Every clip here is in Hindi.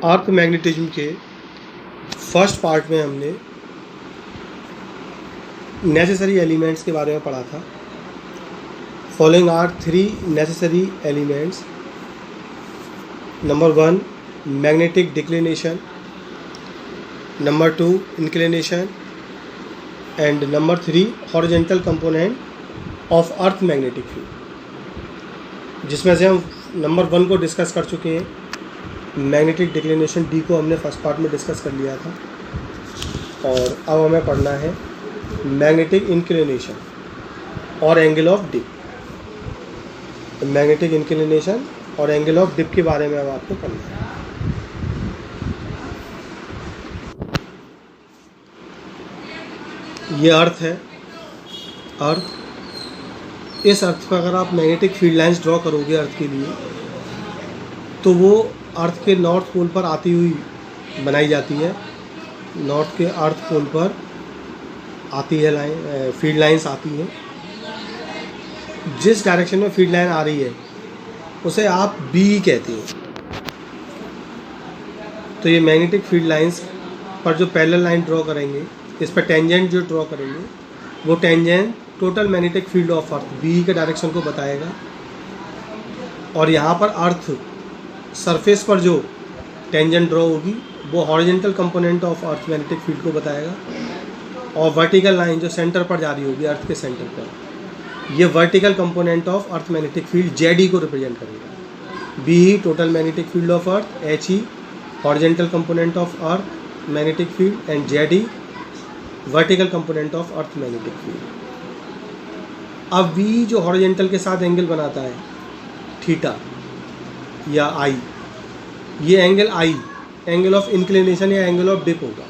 अर्थ मैग्नेटिज्म के फर्स्ट पार्ट में हमने नेसेसरी एलिमेंट्स के बारे में पढ़ा था। Following are 3 necessary elements. Number 1 magnetic declination, number 2 inclination and number 3 horizontal component of earth magnetic field, जिसमें से हम नंबर 1 को डिस्कस कर चुके हैं। मैग्नेटिक डिक्लिनेशन डी को हमने फर्स्ट पार्ट में डिस्कस कर लिया था और अब हमें पढ़ना है मैग्नेटिक इंक्लिनेशन और angle of dip. Magnetic inclination और एंगल ऑफ डिप के बारे में अब आपको पढ़ना है। ये अर्थ है, अर्थ। इस अर्थ पर अगर आप मैग्नेटिक फील्ड लाइंस ड्रॉ करोगे अर्थ के लिए, तो वो अर्थ के नॉर्थ पोल पर आती हुई बनाई जाती है। नॉर्थ के अर्थ पोल पर आती है लाइन, फील्ड लाइंस आती हैं। जिस डायरेक्शन में फील्ड लाइन आ रही है उसे आप बी कहते हैं। तो ये मैग्नेटिक फील्ड लाइंस पर जो पैरेलल लाइन ड्रॉ करेंगे, इस पर टेंजेंट जो ड्रॉ करेंगे, वो tangent total magnetic field of earth B के डायरेक्शन को बताएगा। और यहाँ पर अर्थ सरफेस पर जो टेंजेंट ड्रॉ होगी वो horizontal component of earth magnetic field को बताएगा। और वर्टिकल लाइन जो सेंटर पर जा रही होगी अर्थ के सेंटर पर, ये vertical component of earth magnetic field Z को रिप्रेजेंट करेगा। बी ही total magnetic field of earth, H ही horizontal component of earth magnetic field and Z ही vertical component of earth magnetic field. अब वी जो हॉरिजॉन्टल के साथ एंगल बनाता है थीटा या आई, ये angle I angle of inclination या एंगल ऑफ डिप होगा।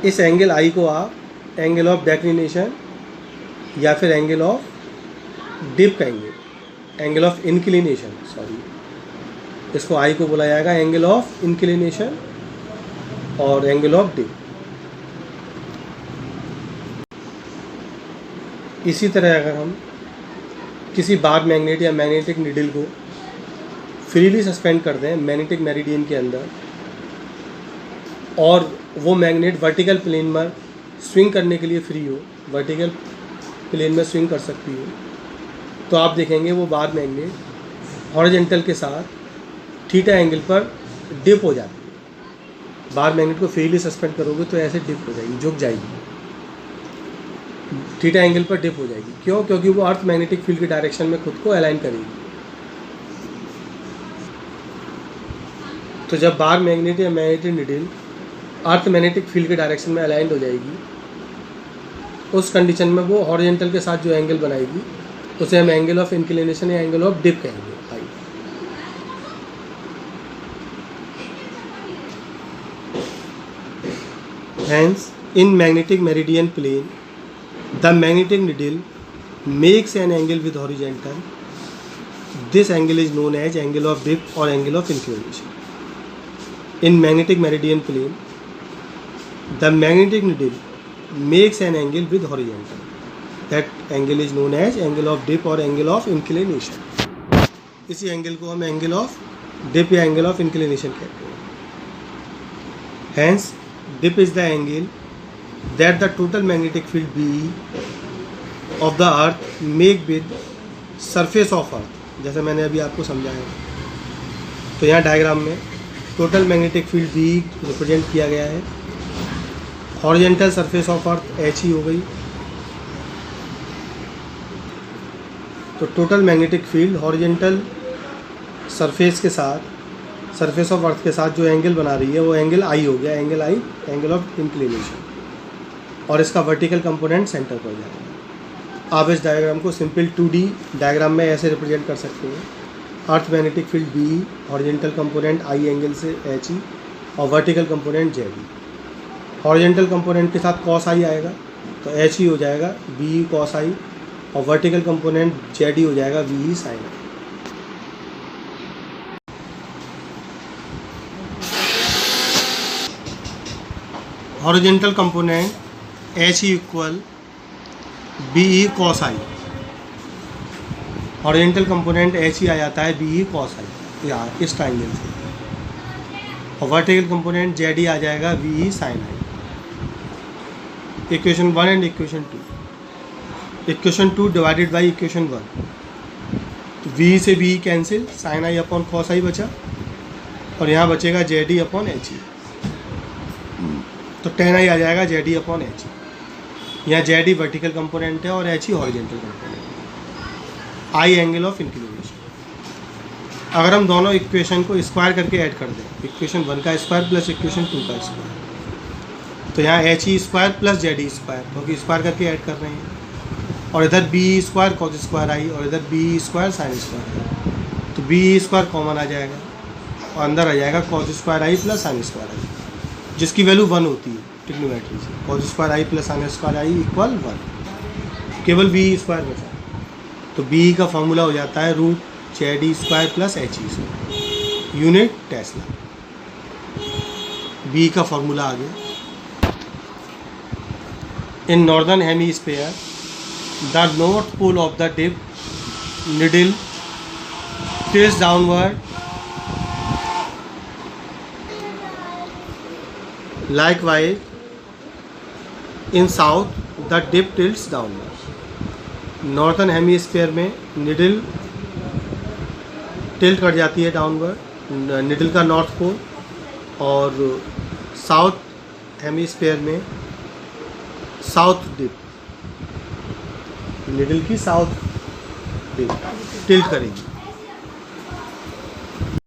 इस एंगल आई को आप एंगल ऑफ डेक्लिनेशन या फिर एंगल ऑफ डिप कहेंगे, एंगल ऑफ इंक्लिनेशन, सॉरी, इसको आई को बोला जाएगा एंगल ऑफ इंक्लिनेशन और एंगल ऑफ डिप। इसी तरह अगर हम किसी बार मैग्नेट या मैग्नेटिक नीडल को फ्रीली सस्पेंड कर दें मैग्नेटिक मेरिडियन के अंदर, और वो मैग्नेट वर्टिकल प्लेन में स्विंग करने के लिए फ्री हो, वर्टिकल प्लेन में स्विंग कर सकती हो, तो आप देखेंगे वो बार मैग्नेट हॉरिजॉन्टल के साथ थीटा एंगल पर डिप हो जाती है। बार मैग्नेट को फ्रीली सस्पेंड करोगे तो ऐसे डिप हो जाएगी, झुक जाएगी, थीटा एंगल पर डिप हो जाएगी। क्यों? क्योंकि वो अर्थ मैग्नेटिक फील्ड के डायरेक्शन में खुद को अलाइन करेगी। तो जब बार मैग्नेट या मैग्नेटिक नीडल अर्थ मैग्नेटिक फील्ड के डायरेक्शन में अलाइंड हो जाएगी, उस कंडीशन में वो हॉरिजॉन्टल के साथ जो एंगल बनाएगी उसे हम एंगल ऑफ इंक्लिनेशन या एंगल ऑफ डिप कहेंगे। Hence, in magnetic meridian plane, the magnetic needle makes an angle with horizontal. This angle is known as angle of dip or angle of inclination. In magnetic meridian plane, the magnetic needle makes an angle with horizontal. That angle is known as angle of dip or angle of inclination. इसी एंगल को हम एंगल ऑफ डिप या एंगल ऑफ इंक्लिनेशन कहते हैं। Hence, dip is the angle that the total magnetic field B of the earth make with surface of earth, जैसे मैंने अभी आपको समझाया। तो यहाँ डायग्राम में total magnetic field B represent किया गया है। Horizontal surface of earth H ही हो गई। तो total magnetic field horizontal surface के साथ, सरफेस ऑफ अर्थ के साथ जो एंगल बना रही है वो एंगल आई हो गया, angle I angle of inclination, और इसका वर्टिकल कंपोनेंट सेंटर पर जाएगा। आप इस डायग्राम को सिंपल 2D डायग्राम में ऐसे रिप्रेजेंट कर सकते हैं। Earth magnetic field B, horizontal component I angle से एच ई और vertical component Z E. Horizontal component के साथ कॉस आई आएगा तो एच ई हो जाएगा बी कॉस आई, और वर्टिकल कंपोनेंट जेड ई हो जाएगा V E sine. Horizontal component H E equal B E cos I, horizontal component H E आ जाता है बी ई कॉस आई। यहाँ इस ट्राइंगल से, और वर्टिकल कंपोनेंट जेड ई आ जाएगा V E sine I. Equation 1 and equation 2, equation 2 divided by equation 1, तो वी से V cancel, sine I upon cos I बचा, और यहाँ बचेगा Z E upon H E, तो टेन आई आ जाएगा Z E upon H E. यहाँ जेड ई वर्टिकल कंपोनेंट है और एच ई हॉरिजेंटल कंपोनेंट है। आई एंगल ऑफ इंक्लिनेशन। अगर हम दोनों इक्वेशन को स्क्वायर करके ऐड कर दें, इक्वेशन 1 का स्क्वायर प्लस इक्वेशन 2 का स्क्वायर, तो यहाँ H E square plus Z E square, क्योंकि स्क्वायर करके ऐड कर रहे हैं, और इधर B square cos square I, और इधर B square sine square I, तो बी स्क्वायर कॉमन आ जाएगा और अंदर आ जाएगा कॉस स्क्वायर आई प्लस साइन स्क्वायर आई, जिसकी वैल्यू 1 होती है ट्रिग्नोमेट्री से। Cos square I plus sign square I equal 1, केवल बी स्क्वायर बचा, तो बी का फॉर्मूला हो जाता है root Z E square plus H E square, unit tesla. B का फॉर्मूला आ गया। In northern hemisphere the north pole of the dip needle tilts downward, likewise in south the dip tilts downward। Northern hemisphere में निडल टिल्ट कर जाती है डाउनवर्ड, निडल का नॉर्थ पोल, और साउथ हेमीस्फीयर में साउथ डिप, निडल की साउथ डिप टिल्ट करेगी।